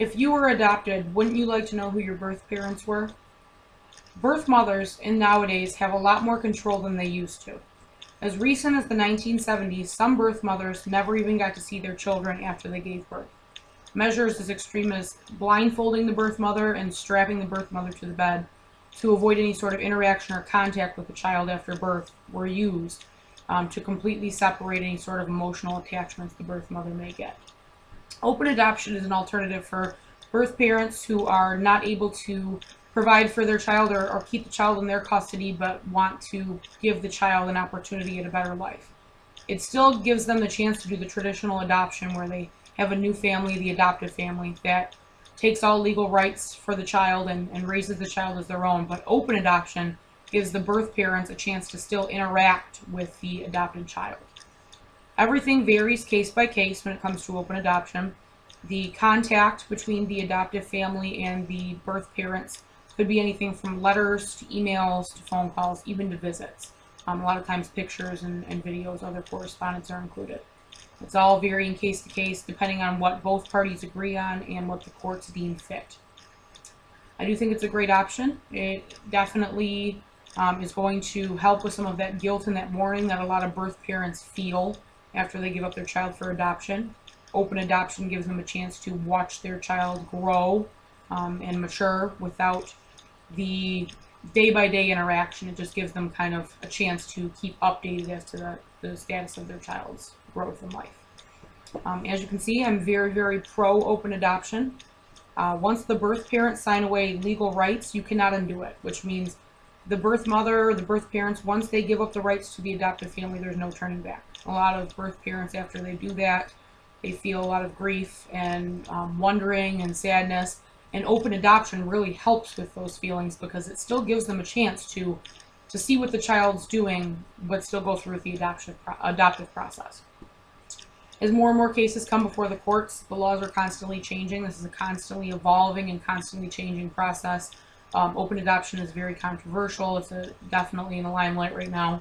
If you were adopted, wouldn't you like to know who your birth parents were? Birth mothers in nowadays have a lot more control than they used to. As recent as the 1970s, some birth mothers never even got to see their children after they gave birth. Measures as extreme as blindfolding the birth mother and strapping the birth mother to the bed to avoid any sort of interaction or contact with the child after birth were used to completely separate any sort of emotional attachments the birth mother may get. Open adoption is an alternative for birth parents who are not able to provide for their child or keep the child in their custody but want to give the child an opportunity at a better life. It still gives them the chance to do the traditional adoption where they have a new family, the adoptive family, that takes all legal rights for the child and raises the child as their own. But open adoption gives the birth parents a chance to still interact with the adopted child. Everything varies case by case when it comes to open adoption. The contact between the adoptive family and the birth parents could be anything from letters to emails to phone calls, even to visits. A lot of times pictures and videos, other correspondence are included. It's all varying case to case depending on what both parties agree on and what the courts deem fit. I do think it's a great option. It definitely is going to help with some of that guilt and that mourning that a lot of birth parents feel after they give up their child for adoption. Open adoption gives them a chance to watch their child grow and mature without the day-by-day interaction. It just gives them kind of a chance to keep updated as to the status of their child's growth in life. As you can see, I'm very, very pro open adoption. Once the birth parents sign away legal rights, you cannot undo it, which means the birth mother, the birth parents, once they give up the rights to the adoptive family, there's no turning back. A lot of birth parents, after they do that, they feel a lot of grief and wondering and sadness. And open adoption really helps with those feelings because it still gives them a chance to see what the child's doing, but still go through with the adoptive process. As more and more cases come before the courts, the laws are constantly changing. This is a constantly evolving and constantly changing process. Open adoption is very controversial. It's definitely in the limelight right now.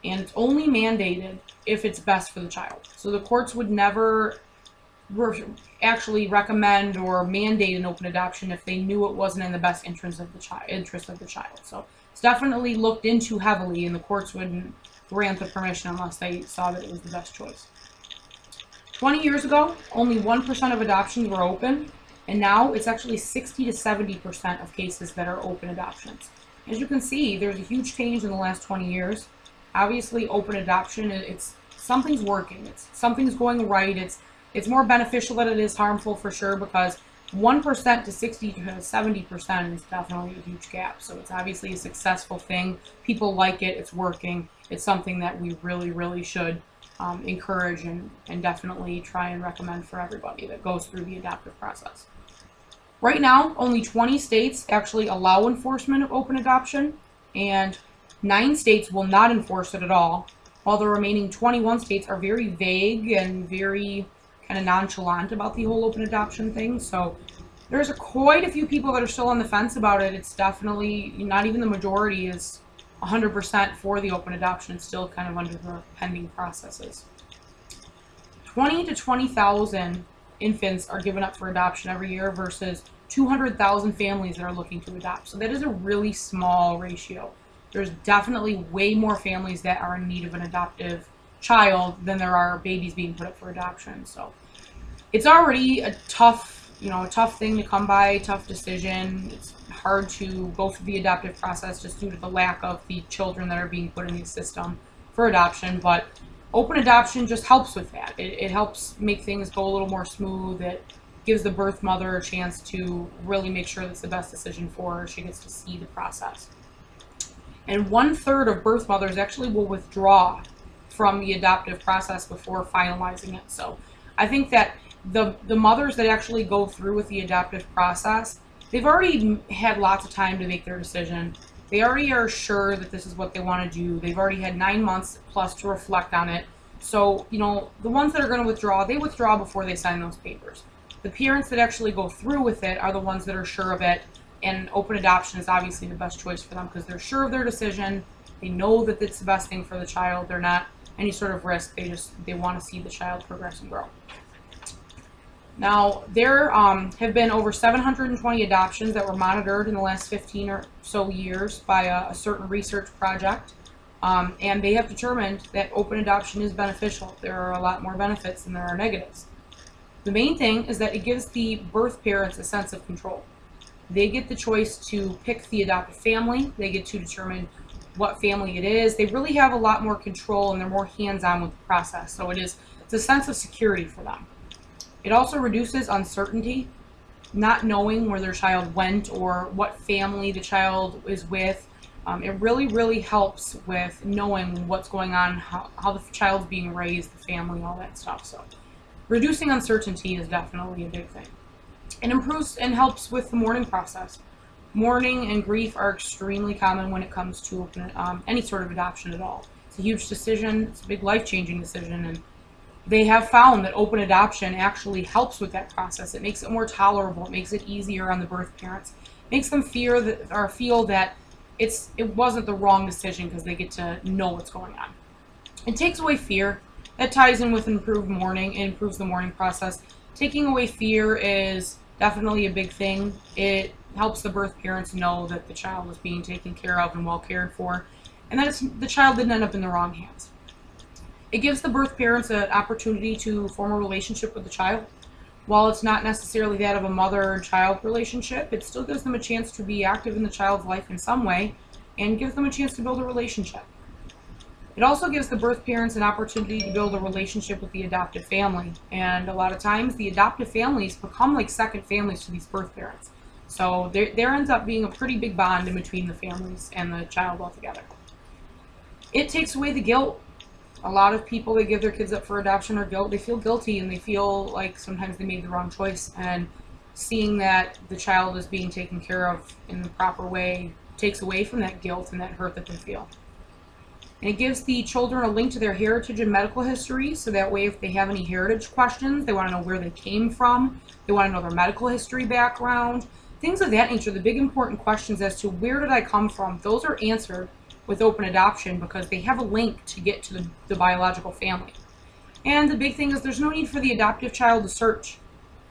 And it's only mandated if it's best for the child. So the courts would never actually recommend or mandate an open adoption if they knew it wasn't in the best interest of the child. So it's definitely looked into heavily, and the courts wouldn't grant the permission unless they saw that it was the best choice. 20 years ago, only 1% of adoptions were open, and now it's actually 60 to 70% of cases that are open adoptions. As you can see, there's a huge change in the last 20 years. Obviously, open adoption, something's working. Something's going right. It's more beneficial than it is harmful for sure, because 1% to 60 to 70% is definitely a huge gap. So it's obviously a successful thing. People like it. It's working. It's something that we really, really should encourage and definitely try and recommend for everybody that goes through the adoptive process. Right now, only 20 states actually allow enforcement of open adoption, and 9 states will not enforce it at all, while the remaining 21 states are very vague and very kind of nonchalant about the whole open adoption thing. So there's quite a few people that are still on the fence about it. It's definitely not even the majority is 100% for the open adoption. It's still kind of under the pending processes. 20 to 20,000 infants are given up for adoption every year versus 200,000 families that are looking to adopt. So that is a really small ratio. There's definitely way more families that are in need of an adoptive child than there are babies being put up for adoption. So it's already a tough thing to come by, tough decision. It's hard to go through the adoptive process just due to the lack of the children that are being put in the system for adoption. But open adoption just helps with that. It helps make things go a little more smooth. It gives the birth mother a chance to really make sure that's the best decision for her. She gets to see the process. And 1/3 of birth mothers actually will withdraw from the adoptive process before finalizing it. So I think that the mothers that actually go through with the adoptive process, they've already had lots of time to make their decision. They already are sure that this is what they want to do. They've already had 9 months plus to reflect on it. So, the ones that are going to withdraw, they withdraw before they sign those papers. The parents that actually go through with it are the ones that are sure of it, and open adoption is obviously the best choice for them because they're sure of their decision. They know that it's the best thing for the child. They're not any sort of risk. They want to see the child progress and grow. Now, there have been over 720 adoptions that were monitored in the last 15 or so years by a certain research project, and they have determined that open adoption is beneficial. There are a lot more benefits than there are negatives. The main thing is that it gives the birth parents a sense of control. They get the choice to pick the adoptive family. They get to determine what family it is. They really have a lot more control, and they're more hands-on with the process. So it's a sense of security for them. It also reduces uncertainty, not knowing where their child went or what family the child is with. It really, really helps with knowing what's going on, how the child's being raised, the family, all that stuff. So reducing uncertainty is definitely a big thing. It improves and helps with the mourning process. Mourning and grief are extremely common when it comes to any sort of adoption at all. It's a huge decision. It's a big life-changing decision, and they have found that open adoption actually helps with that process. It makes it more tolerable. It makes it easier on the birth parents. It makes them feel that it wasn't the wrong decision because they get to know what's going on. It takes away fear. That ties in with improved mourning. It improves the mourning process. Taking away fear is definitely a big thing. It helps the birth parents know that the child was being taken care of and well cared for, and that the child didn't end up in the wrong hands. It gives the birth parents an opportunity to form a relationship with the child. While it's not necessarily that of a mother-child relationship, it still gives them a chance to be active in the child's life in some way and gives them a chance to build a relationship. It also gives the birth parents an opportunity to build a relationship with the adoptive family. And a lot of times the adoptive families become like second families to these birth parents. So there ends up being a pretty big bond in between the families and the child altogether. It takes away the guilt. A lot of people that give their kids up for adoption they feel guilty, and they feel like sometimes they made the wrong choice. And seeing that the child is being taken care of in the proper way takes away from that guilt and that hurt that they feel. And it gives the children a link to their heritage and medical history, so that way if they have any heritage questions, they want to know where they came from, they want to know their medical history background, things of that nature. The big important questions as to where did I come from, those are answered with open adoption because they have a link to get to the biological family. And the big thing is there's no need for the adoptive child to search.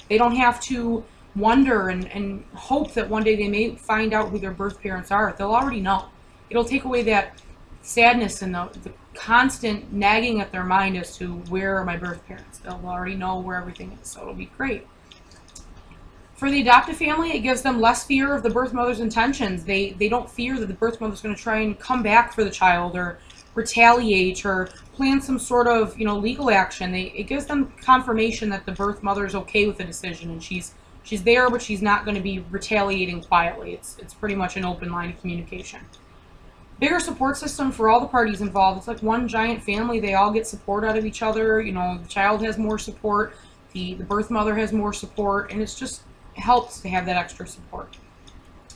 They don't have to wonder and hope that one day they may find out who their birth parents are. They'll already know. It'll take away that sadness and the constant nagging at their mind as to where are my birth parents. They'll already know where everything is, so it'll be great. For the adoptive family, it gives them less fear of the birth mother's intentions. They don't fear that the birth mother's going to try and come back for the child or retaliate or plan some sort of legal action. It gives them confirmation that the birth mother is okay with the decision, and she's there, but she's not going to be retaliating quietly. It's pretty much an open line of communication. Bigger support system for all the parties involved. It's like one giant family. They all get support out of each other. The child has more support. The birth mother has more support, and it's just helps to have that extra support,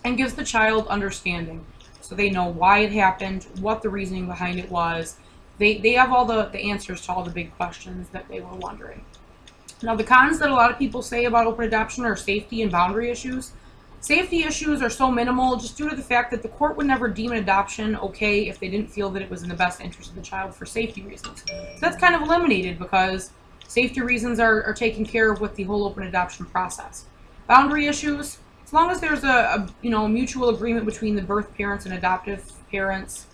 and gives the child understanding, so they know why it happened, what the reasoning behind it was. They have all the answers to all the big questions that they were wondering. Now, the cons that a lot of people say about open adoption are safety and boundary issues. Safety issues are so minimal just due to the fact that the court would never deem an adoption okay if they didn't feel that it was in the best interest of the child for safety reasons. So that's kind of eliminated because safety reasons are taken care of with the whole open adoption process. Boundary issues, as long as there's a mutual agreement between the birth parents and adoptive parents,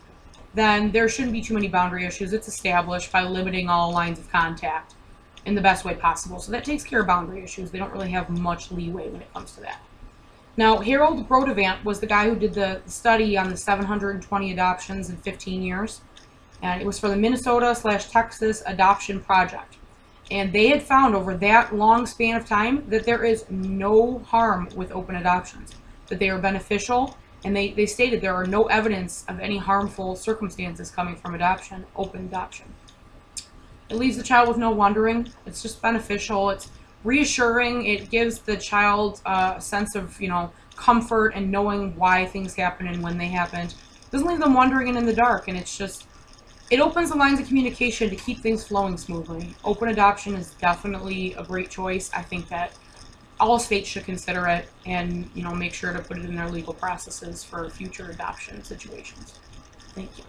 then there shouldn't be too many boundary issues. It's established by limiting all lines of contact in the best way possible. So that takes care of boundary issues. They don't really have much leeway when it comes to that. Now, Harold Brodavant was the guy who did the study on the 720 adoptions in 15 years. And it was for the Minnesota/Texas Adoption Project. And they had found over that long span of time that there is no harm with open adoptions, that they are beneficial, and they stated there are no evidence of any harmful circumstances coming from open adoption. It leaves the child with no wondering. It's just beneficial. It's reassuring. It gives the child a sense of, comfort and knowing why things happen and when they happened. It doesn't leave them wondering and in the dark, and it opens the lines of communication to keep things flowing smoothly. Open adoption is definitely a great choice. I think that all states should consider it and, make sure to put it in their legal processes for future adoption situations. Thank you.